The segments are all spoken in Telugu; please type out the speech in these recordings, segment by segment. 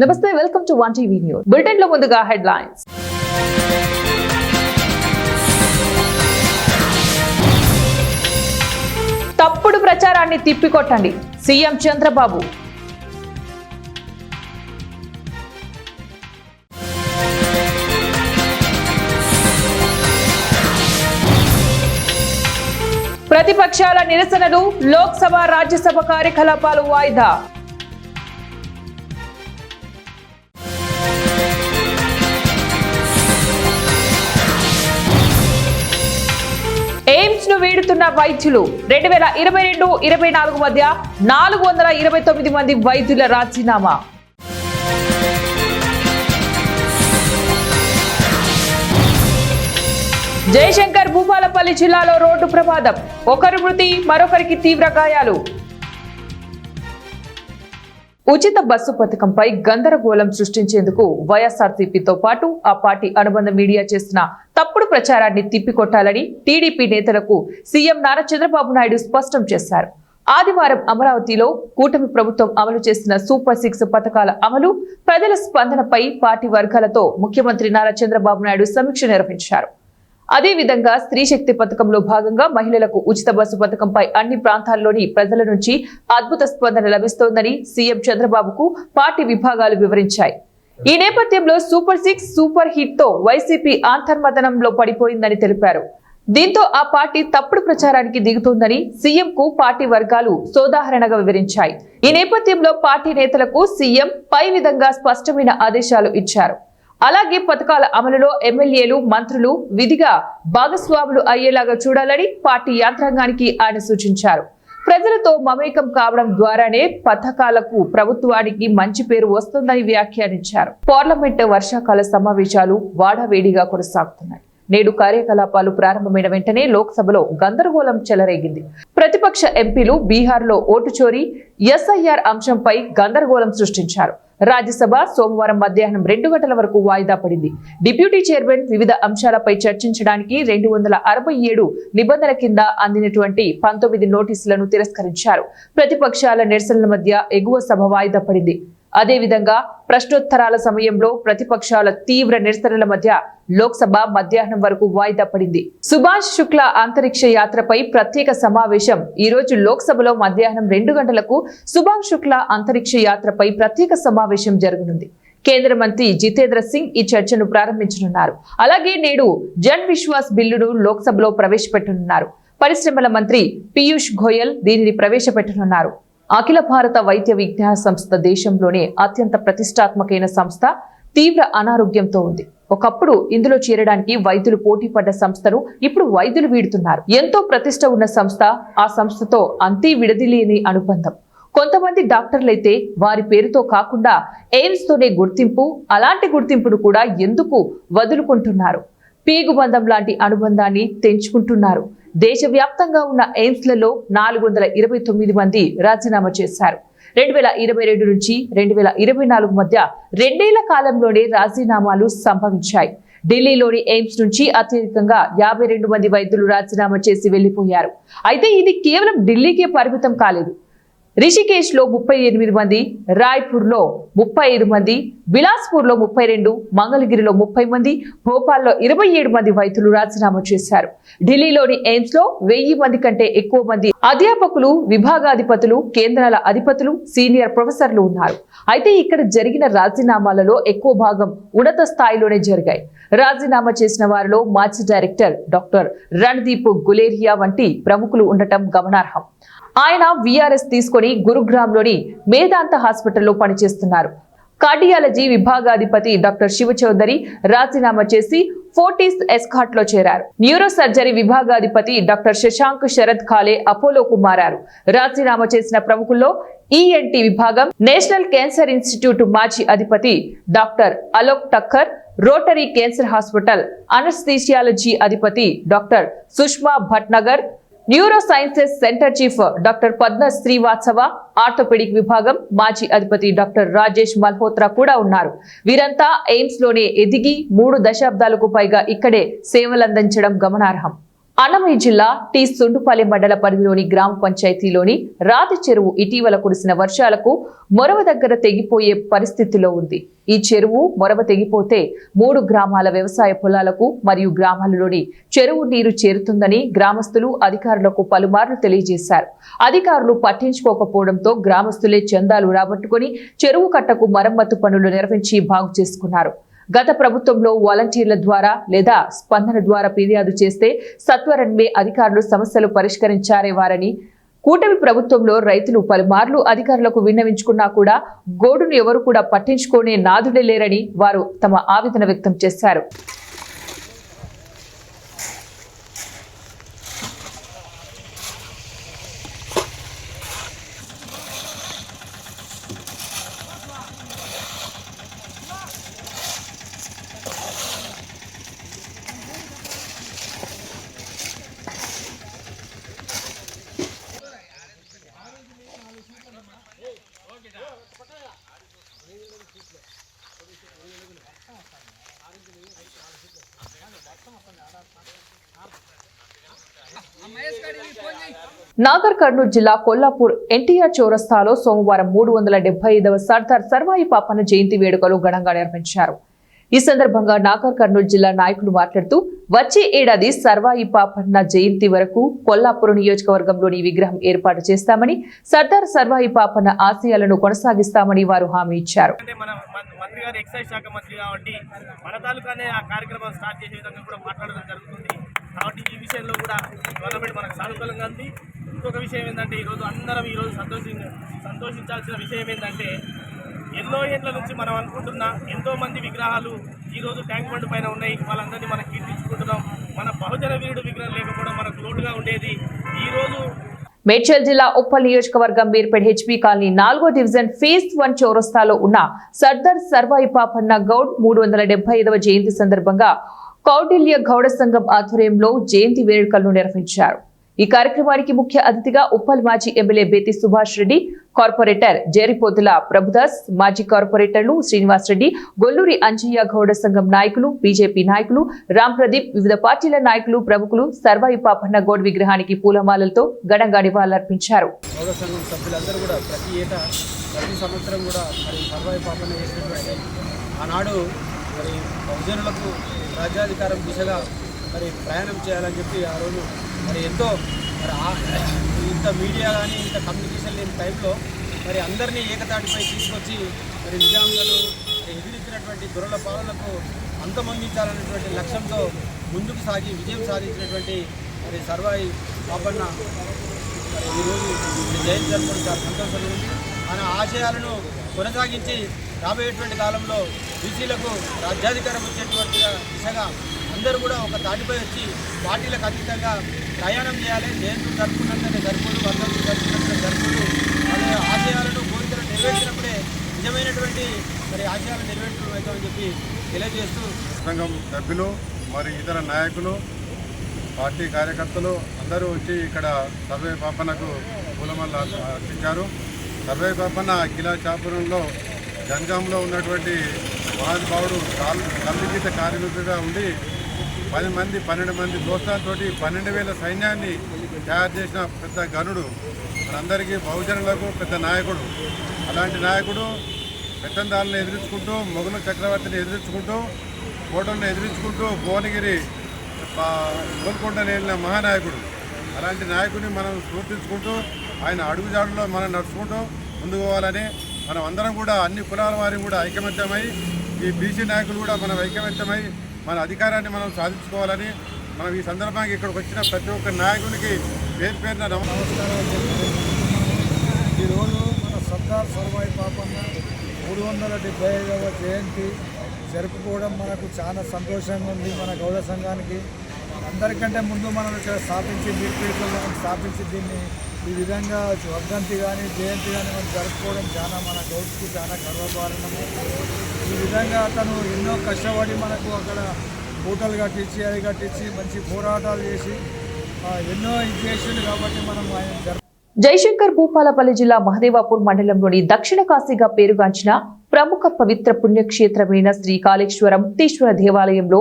నమస్తే, welcome to 1TV news. Bulletin లో ముందుగా హెడ్లైన్స్. తప్పుడు ప్రచారాన్ని తిప్పికొట్టండి, సీఎం చంద్రబాబు. ప్రతిపక్షాల నిరసనలు, లోక్సభ రాజ్యసభ కార్యకలాపాలు వాయిదా. ఎయిమ్స్ ను వీడుతున్న వైద్యులు 2022-24 మధ్య 429 మంది వైద్యుల రాజీనామా. జయశంకర్ భూపాలపల్లి జిల్లాలో రోడ్డు ప్రమాదం, ఒకరు మృతి, మరొకరికి తీవ్ర గాయాలు. ఉచిత బస్సు పథకంపై గందరగోళం సృష్టించేందుకు వైఎస్ఆర్సీపీతో పాటు ఆ పార్టీ అనుబంధ మీడియా చేసిన తప్పుడు ప్రచారాన్ని తిప్పికొట్టాలని టీడీపీ నేతలకు సీఎం నారా చంద్రబాబు నాయుడు స్పష్టం చేశారు. ఆదివారం అమరావతిలో కూటమి ప్రభుత్వం అమలు చేసిన సూపర్ 6 పథకాల అమలు, ప్రజల స్పందనపై పార్టీ వర్గాలతో ముఖ్యమంత్రి నారా చంద్రబాబు నాయుడు సమీక్ష నిర్వహించారు. అదేవిధంగా స్త్రీ శక్తి పథకంలో భాగంగా మహిళలకు ఉచిత బస్సు పథకంపై అన్ని ప్రాంతాల్లోని ప్రజల నుంచి అద్భుత స్పందన లభిస్తోందని సీఎం చంద్రబాబుకు పార్టీ విభాగాలు వివరించాయి. ఈ నేపథ్యంలో సూపర్ 6 సూపర్ హిట్ తో వైసీపీ అంతర్మథనంలో పడిపోయిందని తెలిపారు. దీంతో ఆ పార్టీ తప్పుడు ప్రచారానికి దిగుతోందని సీఎం కు పార్టీ వర్గాలు సోదాహరణగా వివరించాయి. ఈ నేపథ్యంలో పార్టీ నేతలకు సీఎం పై విధంగా స్పష్టమైన ఆదేశాలు ఇచ్చారు. అలాగే పథకాల అమలులో ఎమ్మెల్యేలు, మంత్రులు విధిగా భాగస్వాములు అయ్యేలాగా చూడాలని పార్టీ యంత్రాంగానికి ఆయన సూచించారు. ప్రజలతో మమేకం కావడం ద్వారానే పథకాలకు ప్రభుత్వానికి మంచి పేరు వస్తుందని వ్యాఖ్యానించారు. పార్లమెంట్ వర్షాకాల సమావేశాలు వాడావేడిగా కొనసాగుతున్నాయి. నేడు కార్యకలాపాలు ప్రారంభమైన వెంటనే లోక్సభలో గందరగోళం చెలరేగింది. ప్రతిపక్ష ఎంపీలు బీహార్లో ఓటు చోరీ, ఎస్ఐఆర్ అంశంపై గందరగోళం సృష్టించారు. రాజ్యసభ సోమవారం మధ్యాహ్నం 2 గంటల వరకు వాయిదా పడింది. డిప్యూటీ చైర్మన్ వివిధ అంశాలపై చర్చించడానికి 267 నిబంధనల కింద అందినటువంటి 19 నోటీసులను తిరస్కరించారు. ప్రతిపక్షాల నిరసనల మధ్య ఎగువ సభ వాయిదా పడింది. అదేవిధంగా ప్రశ్నోత్తరాల సమయంలో ప్రతిపక్షాల తీవ్ర నిరసనల మధ్య లోక్సభ మధ్యాహ్నం వరకు వాయిదా పడింది. సుభాష్ శుక్లా అంతరిక్ష యాత్రపై ప్రత్యేక సమావేశం ఈ రోజు లోక్సభలో మధ్యాహ్నం 2 గంటలకు సుభాష్ శుక్లా అంతరిక్ష యాత్రపై ప్రత్యేక సమావేశం జరగనుంది. కేంద్ర మంత్రి జితేంద్ర సింగ్ ఈ చర్చను ప్రారంభించనున్నారు. అలాగే నేడు జన్ విశ్వాస్ బిల్లును లోక్సభలో ప్రవేశపెట్టనున్నారు. పరిశ్రమల మంత్రి పీయూష్ గోయల్ దీనిని ప్రవేశపెట్టనున్నారు. అఖిల భారత వైద్య విజ్ఞాన సంస్థ దేశంలోనే అత్యంత ప్రతిష్టాత్మకమైన సంస్థ తీవ్ర అనారోగ్యంతో ఉంది. ఒకప్పుడు ఇందులో చేరడానికి వైద్యులు పోటీ పడ్డ సంస్థను ఇప్పుడు వైద్యులు వీడుతున్నారు. ఎంతో ప్రతిష్ట ఉన్న సంస్థ, ఆ సంస్థతో అంతే విడదీయలేని అనుబంధం. కొంతమంది డాక్టర్లైతే వారి పేరుతో కాకుండా ఎయిమ్స్ తోనే గుర్తింపు, అలాంటి గుర్తింపును కూడా ఎందుకు వదులుకుంటున్నారు? పీగుబంధం లాంటి అనుబంధాన్ని తెంచుకుంటున్నారు. దేశవ్యాప్తంగా ఉన్న ఎయిమ్స్లలో 429 మంది రాజీనామా చేశారు. 2022 నుంచి 2024 మధ్య 2 ఏళ్ల కాలంలోనే రాజీనామాలు సంభవించాయి. ఢిల్లీలోని ఎయిమ్స్ నుంచి అత్యధికంగా 52 మంది వైద్యులు రాజీనామా చేసి వెళ్లిపోయారు. అయితే ఇది కేవలం ఢిల్లీకే పరిమితం కాలేదు. రిషికేశ్ లో 38 మంది, రాయ్పూర్ లో 35 మంది, బిలాస్పూర్ లో 32, మంగళగిరిలో 30 మంది, భోపాల్లో 27 మంది వైద్యులు రాజీనామా చేశారు. ఢిల్లీలోని ఎయిమ్స్ లో 1000 మంది కంటే ఎక్కువ మంది అధ్యాపకులు, విభాగాధిపతులు, కేంద్రాల అధిపతులు, సీనియర్ ప్రొఫెసర్లు ఉన్నారు. అయితే ఇక్కడ జరిగిన రాజీనామాలలో ఎక్కువ భాగం ఉన్నత స్థాయిలోనే జరిగాయి. రాజీనామా చేసిన వారిలో మాజీ డైరెక్టర్ డాక్టర్ రణదీప్ గులేరియా వంటి ప్రముఖులు ఉండటం గమనార్హం. ఆయన వీఆర్ఎస్ తీసుకుని గురుగ్రామ్లోని మేదాంత హాస్పిటల్లో పనిచేస్తున్నారు. కార్డియాలజీ విభాగాధిపతి డాక్టర్ శివ చౌదరి రాజీనామా చేసి ఫోర్టిస్ ఎస్కాట్ లో చేరారు. న్యూరో సర్జరీ విభాగాధిపతి డాక్టర్ శశాంక్ శరద్ ఖాలే అపోలోకు మారారు. రాజీనామా చేసిన ప్రముఖుల్లో ఈఎన్టీ విభాగం, నేషనల్ క్యాన్సర్ ఇన్స్టిట్యూట్ మాజీ అధిపతి doctor Alok Takkar, Rotary cancer hospital anaesthesiology అధిపతి doctor Sushma Bhatnagar, neuro sciences centre chief doctor Padma Srivastava, orthopaedic విభాగం మాజీ అధిపతి డాక్టర్ రాజేష్ మల్హోత్రా కూడా ఉన్నారు. వీరంతా ఎయిమ్స్ లోనే ఎదిగి 3 దశాబ్దాలకు పైగా ఇక్కడే సేవలందించడం గమనార్హం. అన్నమయ్య జిల్లా టి సుండుపల్లి మండల పరిధిలోని గ్రామ పంచాయతీలోని రాతి చెరువు ఇటీవల కురిసిన వర్షాలకు మొరవ దగ్గర తెగిపోయే పరిస్థితిలో ఉంది. ఈ చెరువు మొరవ తెగిపోతే 3 గ్రామాల వ్యవసాయ పొలాలకు మరియు గ్రామాలలోని చెరువు నీరు చేరుతుందని గ్రామస్తులు అధికారులకు పలుమార్లు తెలియజేశారు. అధికారులు పట్టించుకోకపోవడంతో గ్రామస్తులే చందాలు రాబట్టుకుని చెరువు కట్టకు మరమ్మతు పనులు నిర్వహించి బాగు చేసుకున్నారు. గత ప్రభుత్వంలో వాలంటీర్ల ద్వారా లేదా స్పందన ద్వారా ఫిర్యాదు చేస్తే సత్వరమే అధికారులు సమస్యలు పరిష్కరించారేవారని, కూటమి ప్రభుత్వంలో రైతులు పలుమార్లు అధికారులకు విన్నవించుకున్నా కూడా గోడును ఎవరు కూడా పట్టించుకునే నాదుడే లేరని వారు తమ ఆవేదన వ్యక్తం చేశారు. నాగర్ కర్నూలు జిల్లా కొల్లాపూర్ ఎన్టీఆర్ చౌరస్తాలో సోమవారం 375వ సర్దార్ సర్వాయి పాపన్న జయంతి వేడుకలు ఘనంగా నిర్వహించారు. ఈ సందర్భంగా నాగర్ కర్నూలు జిల్లా నాయకులు మాట్లాడుతూ వచ్చే ఏడాది సర్వాయి పాపన్న జయంతి వరకు కొల్లాపూర్ నియోజకవర్గంలోని విగ్రహం ఏర్పాటు చేస్తామని, సర్దార్ సర్వాయి పాపన్న ఆశయాలను కొనసాగిస్తామని వారు హామీ ఇచ్చారు. కాబట్టి ఈ విషయంలో కూడా గవర్నమెంట్ మనకు సానుకూలంగా ఉంది. ఇంకొక విషయం ఏంటంటే ఈరోజు అందరం సంతోషించాల్సిన విషయం ఏంటంటే ఎన్నో ఏళ్ల నుంచి మనం అనుకుంటున్న ఎంతోమంది విగ్రహాలు ఈరోజు ట్యాంక్ బండ్ పైన ఉన్నాయి. వాళ్ళందరినీ మనం కీర్తించుకుంటున్నాం. మన బహుజన వీరుడు విగ్రహం లేకపోవడం మనకు లోటుగా ఉండేది. ఈరోజు మేడ్చల్ జిల్లా ఉప్పల్ నియోజకవర్గం మీర్పేట్ హెచ్పీ కాలనీ 4వ డివిజన్ ఫేజ్ 1 చౌరస్తాలో ఉన్న సర్దార్ సర్వాయి పాపన్న గౌడ్ 375వ జయంతి సందర్భంగా కౌటిల్య గౌడ సంఘం ఆధ్వర్యంలో జయంతి వేడుకలను నిర్వహించారు. ఈ కార్యక్రమానికి ముఖ్య అతిథిగా ఉప్పల్ మాజీ ఎమ్మెల్యే బేతి సుభాష్ రెడ్డి, కార్పొరేటర్ జేరిపోతుల ప్రభుదాస్, మాజీ కార్పొరేటర్లు శ్రీనివాస్ రెడ్డి, గొల్లూరి అంజయ్య గౌడ సంఘం నాయకులు, బీజేపీ నాయకులు, రామ్ ప్రదీప్, వివిధ పార్టీల నాయకులు, ప్రముఖులు సర్వాయి పాపన్న గౌడ్ విగ్రహానికి పూలమాలలతో ఘనంగా నివాళులర్పించారు. రాజ్యాధికారం దిశగా ప్రయాణం చేయాలని చెప్పి ఆ రోజు ఎంతో ఇంత మీడియా కానీ ఇంత కమ్యూనికేషన్ లేని టైంలో అందరినీ ఏకతాటిపై తీసుకొచ్చి నిజాంలను ఎదిరించినటువంటి దొరల పాలనకు అంతమొందించాలనేటువంటి లక్ష్యంతో ముందుకు సాగి విజయం సాధించినటువంటి సర్వాయి పాపన్న ఈరోజు జయంతి జరుపుకోవడం చాలా సంతోషంగా ఉంది. ఆయన ఆశయాలను కొనసాగించి రాబోయేటువంటి కాలంలో బీసీలకు రాజ్యాధికారం వచ్చేటువంటి దిశగా అందరూ కూడా ఒక తాటిపై వచ్చి పార్టీలకు అతీతంగా ప్రయాణం చేయాలి. జయంతులు జరుపుకున్నంతనే సరిపోదు, వర్ధంతులు జరుపుకున్నంతనే సరిపోదు. అదే ఆశయాలను కోరికలను నెరవేర్చినప్పుడే నిజమైనటువంటి ఆశయాలు నెరవేర్చడం అవుతామని చెప్పి తెలియజేస్తూ సంఘం సభ్యులు మరి ఇతర నాయకులు, పార్టీ కార్యకర్తలు అందరూ వచ్చి ఇక్కడ సర్వాయి పాపన్నకు పూలమాల అర్పించారు. సర్వాయి పాపన్న కిలా చాపురంలో జనగాంలో ఉన్నటువంటి మహానుభావుడు కల్లుగీత కార్మికుడిగా ఉండి 12 మంది దోస్తాలతో 12,000 సైన్యాన్ని తయారు చేసిన పెద్ద గనుడు, మనందరికీ బహుజనులకు పెద్ద నాయకుడు. అలాంటి నాయకుడు పెత్తందారులను ఎదిరించుకుంటూ, మొఘలు చక్రవర్తిని ఎదిరించుకుంటూ, కోటలను ఎదిరించుకుంటూ భువనగిరి గోల్కొండను వెళ్ళిన మహానాయకుడు. అలాంటి నాయకుడిని మనం స్ఫూర్తించుకుంటూ ఆయన అడుగుజాడులో మనం నడుచుకుంటూ ముందుకు పోవాలని మనం అందరం కూడా అన్ని కులాల వారిని కూడా ఐకమత్యమై, ఈ బీసీ నాయకులు కూడా మనం ఐకమత్యమై మన అధికారాన్ని మనం సాధించుకోవాలని మనం ఈ సందర్భంగా ఇక్కడికి వచ్చిన ప్రతి ఒక్క నాయకునికి పేరున నమస్కారాలు. ఈరోజు మన సర్దార్ సర్వాయి పాపన్న 375వ జయంతి జరుపుకోవడం మనకు చాలా సంతోషంగా ఉంది. మన గౌడ సంఘానికి అందరికంటే ముందు మనం ఇక్కడ స్థాపించి మీర్పేటలో మనం స్థాపించి దీన్ని ఈ విధంగా వర్ధంతి కానీ జయంతి కానీ మనం జరుపుకోవడం చాలా మన గౌడ్కి చాలా గర్వకారణము. ఈ విధంగా అతను ఎన్నో కష్టపడి మనకు అక్కడ హోటల్ కట్టించి అది కట్టించి మంచి పోరాటాలు చేసి ఎన్నో ఇది చేసిండు కాబట్టి మనం ఆయన జయశంకర్ భూపాలపల్లి జిల్లా మహదేవాపూర్ మండలంలోని దక్షిణ కాశీగా పేరుగాంచిన ప్రముఖ పవిత్ర పుణ్యక్షేత్రమైన శ్రీ కాళేశ్వరం ముక్తేశ్వర దేవాలయంలో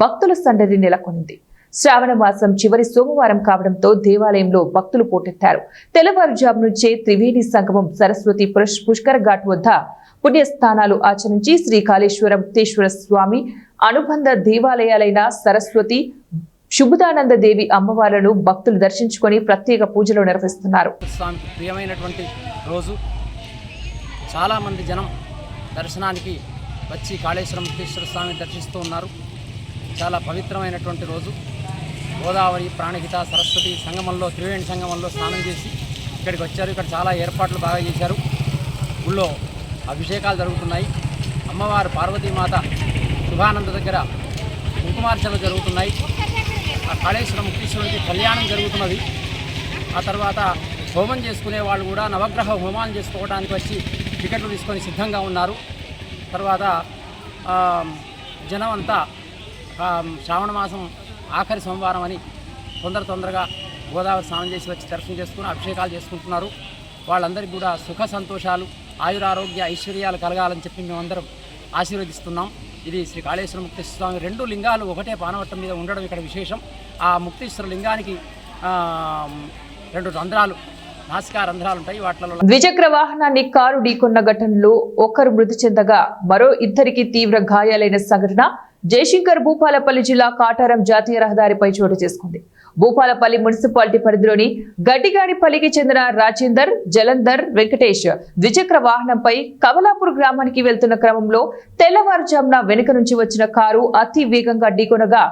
భక్తుల సందడి నెలకొంది. శ్రావణ మాసం చివరి సోమవారం కావడంతో దేవాలయంలో భక్తులు పోటెత్తారు. తెల్లవారుజాము నుంచే త్రివేణి సంగమం సరస్వతి పుష్కర ఘాట్ వద్ద పుణ్యస్థానాలు ఆచరించి శ్రీ కాళేశ్వర ముక్తేశ్వర స్వామి అనుబంధ దేవాలయాలైన సరస్వతి శుభదానంద దేవి అమ్మవార్లను భక్తులు దర్శించుకొని ప్రత్యేక పూజలు నిర్వహిస్తున్నారు. స్వామికి ప్రియమైనటువంటి రోజు. చాలామంది జనం దర్శనానికి వచ్చి కాళేశ్వర ముక్తేశ్వర స్వామిని దర్శిస్తూ ఉన్నారు. చాలా పవిత్రమైనటువంటి రోజు. గోదావరి ప్రాణహిత సరస్వతి సంగమంలో త్రివేణి సంగమంలో స్నానం చేసి ఇక్కడికి వచ్చారు. ఇక్కడ చాలా ఏర్పాట్లు బాగా చేశారు. ఊళ్ళో అభిషేకాలు జరుగుతున్నాయి. అమ్మవారు పార్వతీమాత శుభానంద దగ్గర కుంకుమార్చనలు జరుగుతున్నాయి. ఆ కాళేశ్వర ముక్తేశ్వరుడికి కళ్యాణం జరుగుతున్నది. ఆ తర్వాత హోమం చేసుకునే వాళ్ళు కూడా నవగ్రహ హోమాలు చేసుకోవడానికి వచ్చి టికెట్లు తీసుకొని సిద్ధంగా ఉన్నారు. తర్వాత జనం అంతా శ్రావణ మాసం ఆఖరి సోమవారం అని తొందరగా గోదావరి స్నానం చేసి వచ్చి దర్శనం చేసుకుని అభిషేకాలు చేసుకుంటున్నారు. వాళ్ళందరికీ కూడా సుఖ సంతోషాలు, ఆయురారోగ్య ఐశ్వర్యాలు కలగాలని చెప్పి మేమందరం ఆశీర్వదిస్తున్నాం. ఇది శ్రీ కాళేశ్వర ముక్తేశ్వర స్వామి 2 లింగాలు ఒకటే పానవట్టం మీద ఉండడం ఇక్కడ విశేషం. ఆ ముక్తేశ్వర లింగానికి 2 రంధ్రాలు, నాసికా రంధ్రాలు ఉంటాయి. వాటిలో ద్విచక్ర వాహనాన్ని కారు ఢీకొన్న ఘటనలో ఒకరు మృతి చెందగా మరో 2కి తీవ్ర గాయాలైన సంఘటన జయశంకర్ భూపాలపల్లి జిల్లా కాటారం జాతీయ రహదారిపై చోటు చేసుకుంది. భూపాలపల్లి మున్సిపాలిటీ పరిధిలోని గడ్డిగాడిపల్లికి చెందిన రాజేందర్, జలంధర్, వెంకటేష్ ద్విచక్ర వాహనంపై కమలాపూర్ గ్రామానికి వెళ్తున్న క్రమంలో తెల్లవారుజామున వెనుక నుంచి వచ్చిన కారు అతి వేగంగా ఢీకొనగా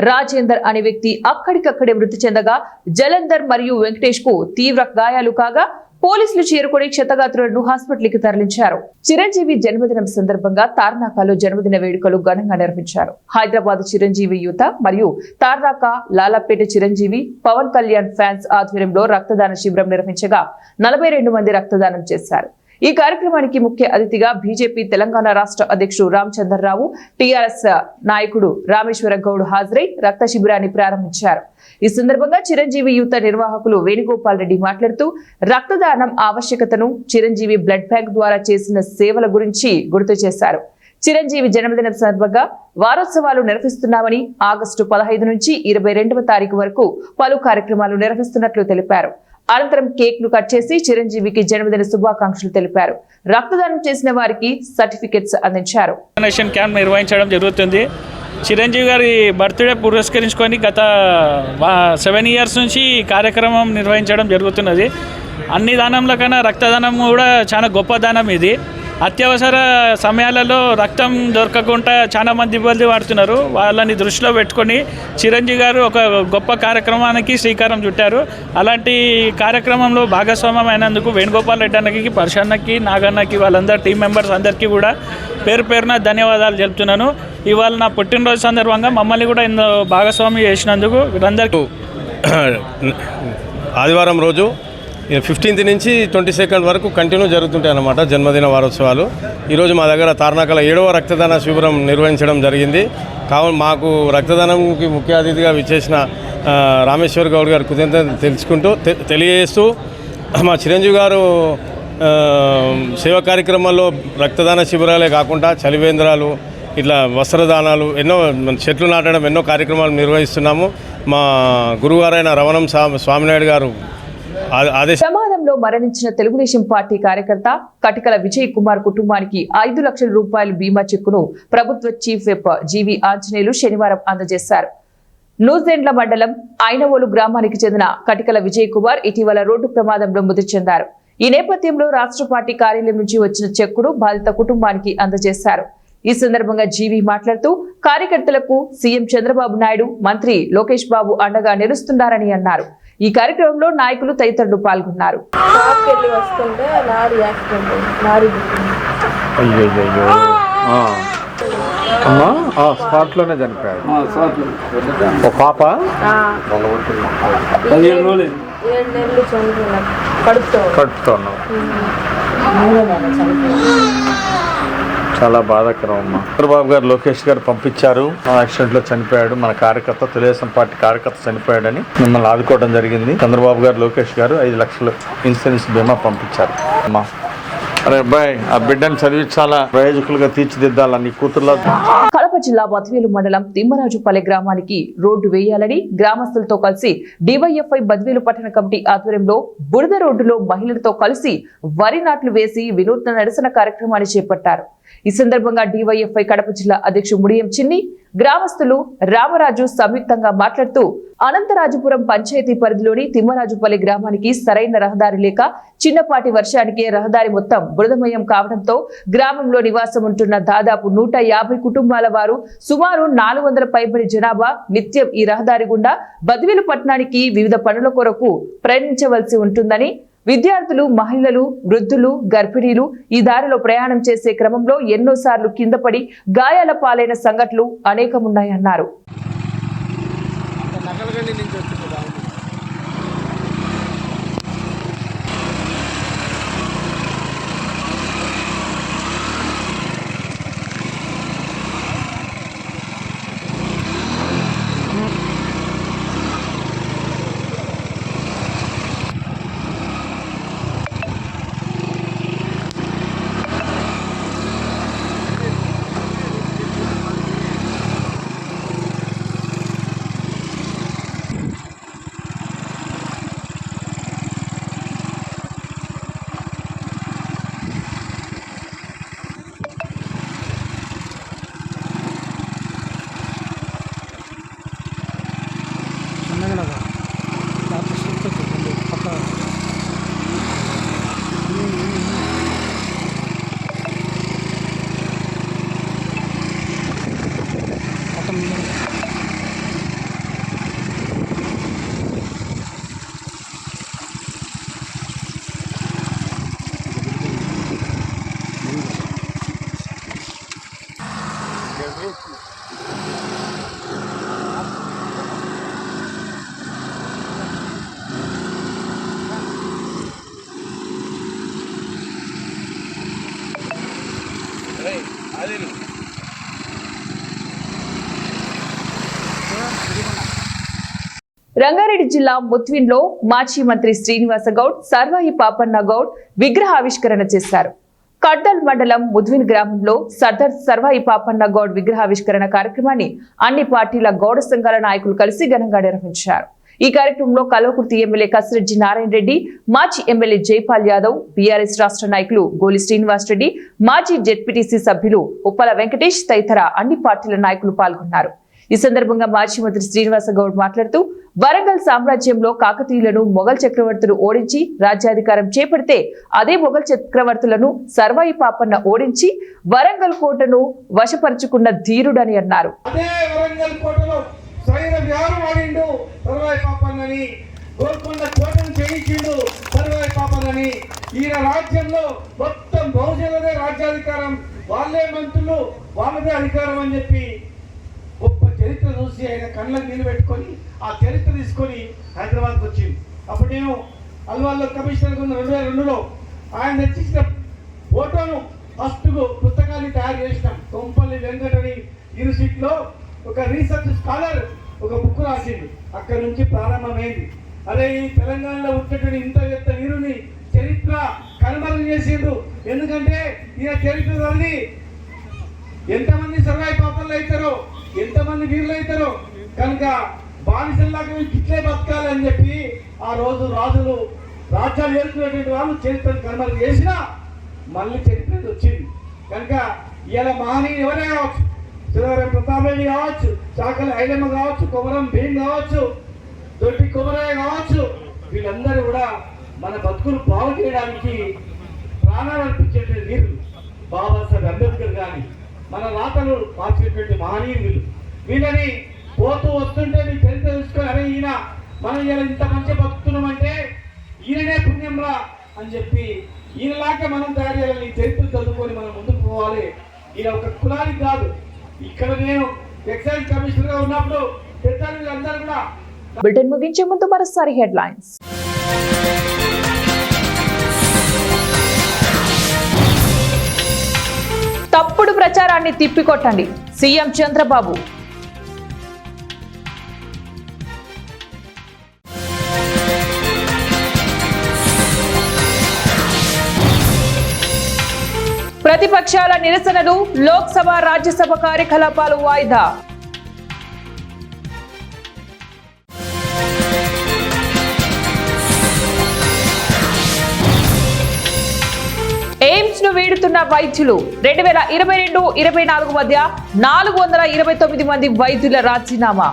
రాజేందర్ అనే వ్యక్తి అక్కడికక్కడే మృతి చెందగా జలంధర్ మరియు వెంకటేష్ కు తీవ్ర గాయాలు కాగా పోలీసులు చేరుకుని క్షతగాత్రులను హాస్పిటల్కి తరలించారు. చిరంజీవి జన్మదినం సందర్భంగా తార్నాకలో జన్మదిన వేడుకలు ఘనంగా నిర్వహించారు. హైదరాబాద్ చిరంజీవి యువత మరియు తార్నాక లాలాపేట చిరంజీవి పవన్ కళ్యాణ్ ఫ్యాన్స్ ఆధ్వర్యంలో రక్తదాన శిబిరం నిర్వహించగా 42 మంది రక్తదానం చేశారు. ఈ కార్యక్రమానికి ముఖ్య అతిథిగా బీజేపీ తెలంగాణ రాష్ట్ర అధ్యక్షుడు రామచంద్రరావు, టీఆర్ఎస్ నాయకుడు రామేశ్వర గౌడ్ హాజరై రక్త శిబిరాన్ని ప్రారంభించారు. ఈ సందర్భంగా చిరంజీవి యువత నిర్వాహకులు వేణుగోపాల్ రెడ్డి మాట్లాడుతూ రక్తదానం ఆవశ్యకతను, చిరంజీవి బ్లడ్ బ్యాంక్ ద్వారా చేసిన సేవల గురించి గుర్తు చేశారు. చిరంజీవి జన్మదినం సందర్భంగా వారోత్సవాలు నిర్వహిస్తున్నామని, ఆగస్టు 15 నుంచి 22వ తారీఖు వరకు పలు కార్యక్రమాలు నిర్వహిస్తున్నట్లు తెలిపారు. అనంతరం కేక్ ను కట్ చేసి చిరంజీవికి జన్మదిన శుభాకాంక్షలు తెలిపారు. రక్తదానం చేసిన వారికి సర్టిఫికెట్స్ అందించారు. క్యాంప్ నిర్వహించడం జరుగుతుంది. చిరంజీవి గారి బర్త్డే పురస్కరించుకొని గత 7 ఇయర్స్ నుంచి కార్యక్రమం నిర్వహించడం జరుగుతున్నది. అన్ని దానంలో కన్నా రక్తదానం కూడా చాలా గొప్ప దానం. ఇది అత్యవసర సమయాలలో రక్తం దొరకకుండా చాలా మంది ఇబ్బంది పడుతున్నారు. వాళ్ళని దృష్టిలో పెట్టుకొని చిరంజీవి గారు ఒక గొప్ప కార్యక్రమానికి శ్రీకారం చుట్టారు. అలాంటి కార్యక్రమంలో భాగస్వామ్యం అయినందుకు వేణుగోపాల్ రెడ్డి అన్నకి, పర్షన్నకి, నాగన్నకి, వాళ్ళందరూ టీం మెంబర్స్ అందరికీ కూడా పేరున ధన్యవాదాలు తెలుపుతున్నాను. ఇవాళ నా పుట్టినరోజు సందర్భంగా మమ్మల్ని కూడా ఇందులో భాగస్వామి చేసినందుకు వీరందరికీ ఆదివారం రోజు 15th నుంచి 22nd వరకు కంటిన్యూ జరుగుతుంటాయి అన్నమాట జన్మదిన వారోత్సవాలు. ఈరోజు మా దగ్గర తార్నాకల 7వ రక్తదాన శిబిరం నిర్వహించడం జరిగింది. కావున మాకు రక్తదానంకి ముఖ్య అతిథిగా విచ్చేసిన రామేశ్వర్ గౌడ్ గారు కృతజ్ఞతలు తెలియజేస్తూ మా చిరంజీవి గారు సేవా కార్యక్రమాల్లో రక్తదాన శిబిరాలే కాకుండా చలివేంద్రాలు, ఇట్లా వస్త్రదానాలు, ఎన్నో చెట్లు నాటడం, ఎన్నో కార్యక్రమాలు నిర్వహిస్తున్నాము. మా గురువారైన రవణం స్వామినాయుడు గారు ప్రమాదంలో మరణించిన తెలుగుదేశం పార్టీ కార్యకర్త కటికల విజయ్ కుమార్ కుటుంబానికి 5 లక్షల రూపాయల బీమా చెక్కును ప్రభుత్వ చీఫ్ విప్ జీవి ఆంజనేయులు శనివారం అందజేశారు. నూజెండ్ల మండలం ఐనవోలు గ్రామానికి చెందిన కటికల విజయ్ కుమార్ ఇటీవల రోడ్డు ప్రమాదంలో మృతి చెందారు. ఈ నేపథ్యంలో రాష్ట్ర పార్టీ కార్యాలయం నుంచి వచ్చిన చెక్కును బాధిత కుటుంబానికి అందజేశారు. ఈ సందర్భంగా జీవి మాట్లాడుతూ కార్యకర్తలకు సీఎం చంద్రబాబు నాయుడు, మంత్రి లోకేష్ బాబు అండగా నిలుస్తున్నారని అన్నారు. ఈ కార్యక్రమంలో నాయకులు తదితరులు పాల్గొన్నారు. స్పాట్లోనే చనిపోయాడు. ఒక పాప 7 నెలలు కడుపుతున్నాం. చాలా బాధాకరం అమ్మా. చంద్రబాబు గారు, లోకేష్ గారు పంపించారు. యాక్సిడెంట్లో చనిపోయాడు మన కార్యకర్త, తెలుగుదేశం పార్టీ కార్యకర్త చనిపోయాడని మిమ్మల్ని ఆదుకోవడం జరిగింది. చంద్రబాబు గారు, లోకేష్ గారు 5 లక్షలు ఇన్సూరెన్స్ బీమా పంపించారు. అమ్మా, అరే అబ్బాయి, ఆ బిడ్డను చదివించాలా, ప్రయోజకులుగా తీర్చిదిద్దాలా నీ కూతుర్లో. కడప జిల్లా బద్వేలు మండలం తిమ్మరాజుపల్లె గ్రామానికి రోడ్డు వేయాలని గ్రామస్తులతో కలిసి డివైఎఫ్ఐ బద్వేలు పట్టణ కమిటీ ఆధ్వర్యంలో బురద రోడ్డులో మహిళలతో కలిసి వరి నాట్లు వేసి వినూత్న నిరసన కార్యక్రమాన్ని చేపట్టారు. ఈ సందర్భంగా డివైఎఫ్ఐ కడప జిల్లా అధ్యక్షుడు ముడియం చిన్ని, గ్రామస్తులు రామరాజు సంయుక్తంగా మాట్లాడుతూ అనంతరాజపురం పంచాయతీ పరిధిలోని తిమ్మరాజుపల్లి గ్రామానికి సరైన రహదారి లేక చిన్నపాటి వర్షానికి రహదారి మొత్తం బురదమయం కావడంతో గ్రామంలో నివాసం ఉంటున్న దాదాపు 150 కుటుంబాల వారు సుమారు 400 పైబడి జనాభా నిత్యం ఈ రహదారి గుండా బద్వేలు పట్టణానికి వివిధ పనుల కొరకు ప్రయాణించవలసి ఉంటుందని, విద్యార్థులు, మహిళలు, వృద్ధులు, గర్భిణీలు ఈ దారిలో ప్రయాణం చేసే క్రమంలో ఎన్నోసార్లు కింద పడి గాయాల పాలైన సంఘటనలు అనేకమున్నాయన్నారు. రంగారెడ్డి జిల్లా ముత్విన్లో మాజీ మంత్రి శ్రీనివాస గౌడ్, సర్వాయి పాపన్న గౌడ్ విగ్రహావిష్కరణ చేశారు. కడ్డల్ మండలం ముద్విన్ గ్రామంలో సర్దార్ సర్వాయి పాపన్న గౌడ్ విగ్రహావిష్కరణ కార్యక్రమాన్ని అన్ని పార్టీల గౌడ సంఘాల నాయకులు కలిసి ఘనంగా నిర్వహించారు. ఈ కార్యక్రమంలో కల్వకుర్తి ఎమ్మెల్యే కసిరెడ్డి నారాయణ రెడ్డి, మాజీ ఎమ్మెల్యే జైపాల్ యాదవ్, బీఆర్ఎస్ రాష్ట్ర నాయకులు గోలి శ్రీనివాస్ రెడ్డి, మాజీ జెడ్పీటీసీ సభ్యులు ఉప్పల వెంకటేష్ తదితర అన్ని పార్టీల నాయకులు పాల్గొన్నారు. ఈ సందర్భంగా మాజీ మంత్రి శ్రీనివాస గౌడ్ మాట్లాడుతూ వరంగల్ సామ్రాజ్యంలో కాకతీయులను మొఘల్ చక్రవర్తులు ఓడించి రాజ్యాధికారం చేపడితే అదే మొఘల్ చక్రవర్తులను సర్వాయి పాపన్న ఓడించి వరంగల్ కోటను వశపరుచుకున్న ధీరుడని అన్నారు. ఈయన రాజ్యంలో మొత్తం బహుజనులదే రాజ్యాధికారం, వాళ్ళే మంత్రులు, వాళ్ళదే అధికారం అని చెప్పి గొప్ప చరిత్ర చూసి ఆయన కళ్ళకు నీళ్ళు పెట్టుకొని ఆ చరిత్ర తీసుకొని హైదరాబాద్కి వచ్చింది. అప్పుడు నేను అల్వాల్లో కమిషనర్ ఉన్న 2002లో ఆయన తెచ్చిన ఫోటోను ఫస్ట్ పుస్తకాన్ని తయారు చేసినాం. కొంపల్లి వెంకటని యూనివర్సిటీలో ఒక రీసెర్చ్ స్కాలర్ ఒక బుక్ రాసింది. అక్కడి నుంచి ప్రారంభమైంది. అదే ఈ తెలంగాణలో ఉన్నటువంటి ఇంత పెద్ద నీరుని చరిత్ర కనుమరుగు చేసిండ్రు. ఎందుకంటే ఈయన చరిత్ర చదివి ఎంతమంది సర్వాయి పాపలు అవుతారో, ఎంతమంది వీరులు అవుతారో, కనుక బానిసల్లాగా ఇట్లే బతకాలని చెప్పి ఆ రోజు రాజులు రాజ్యాలు ఏర్పడినటువంటి వాళ్ళు చరిత్రను కనుమరుగు చేసినా మళ్ళీ చరిత్ర వచ్చింది. కనుక ఇలా మహనీయులు ఎవరే కావచ్చు, సురవరం ప్రతాప్ రెడ్డి కావచ్చు, చాకలి ఐలమ్మ కావచ్చు, కొమరం భీమ్ కావచ్చు, దొడ్డి కొమరయ్య కావచ్చు, వీళ్ళందరూ కూడా మన బతుకులు బాగు చేయడానికి ప్రాణాలు అర్పించేటువంటి వీరులు. బాబాసాహెబ్ అంబేద్కర్ కానీ మన రాతలు మార్చేటువంటి మహనీయులు. వీళ్ళని పోతూ వస్తుంటే మీ చరిత్ర తెలుసుకొని, అరే ఈయన మనం ఇలా ఇంత మంచి బతుకుతున్నామంటే ఈయననే పుణ్యం రా అని చెప్పి ఈయనలాగా మనం తయారు చేయాలని చరిత్ర చదువుకొని మనం ముందుకు పోవాలి. ఈయన ఒక కులానికి కాదు. ఇక్కడ నేను ఎక్సైజ్ కమిషనర్ గా ఉన్నప్పుడు పెద్దలు అందరూ కూడా. బులెటిన్ ముగించే ముందు మరోసారి హెడ్లైన్స్. తప్పుడు ప్రచారాన్ని తిప్పికొట్టండి, సీఎం చంద్రబాబు. ప్రతిపక్షాల నిరసనలు, లోక్సభ రాజ్యసభ కార్యకలాపాలు వాయిదా. ఎయిమ్స్ ను వీడుతున్న వైద్యులు 2022-24 మధ్య 429 మంది వైద్యుల రాజీనామా.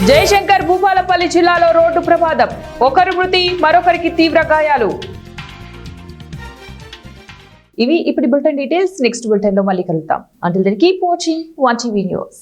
జయశంకర్ భూపాలపల్లి జిల్లాలో రోడ్డు ప్రమాదం, ఒకరు మృతి, మరొకరికి తీవ్ర గాయాలు. ఇవి ఇప్పుడు బులెటిన్ డీటెయిల్స్. నెక్స్ట్ బులెటిన్ లో మళ్ళీ కలుద్దాం. Until then keep watching 1TV news.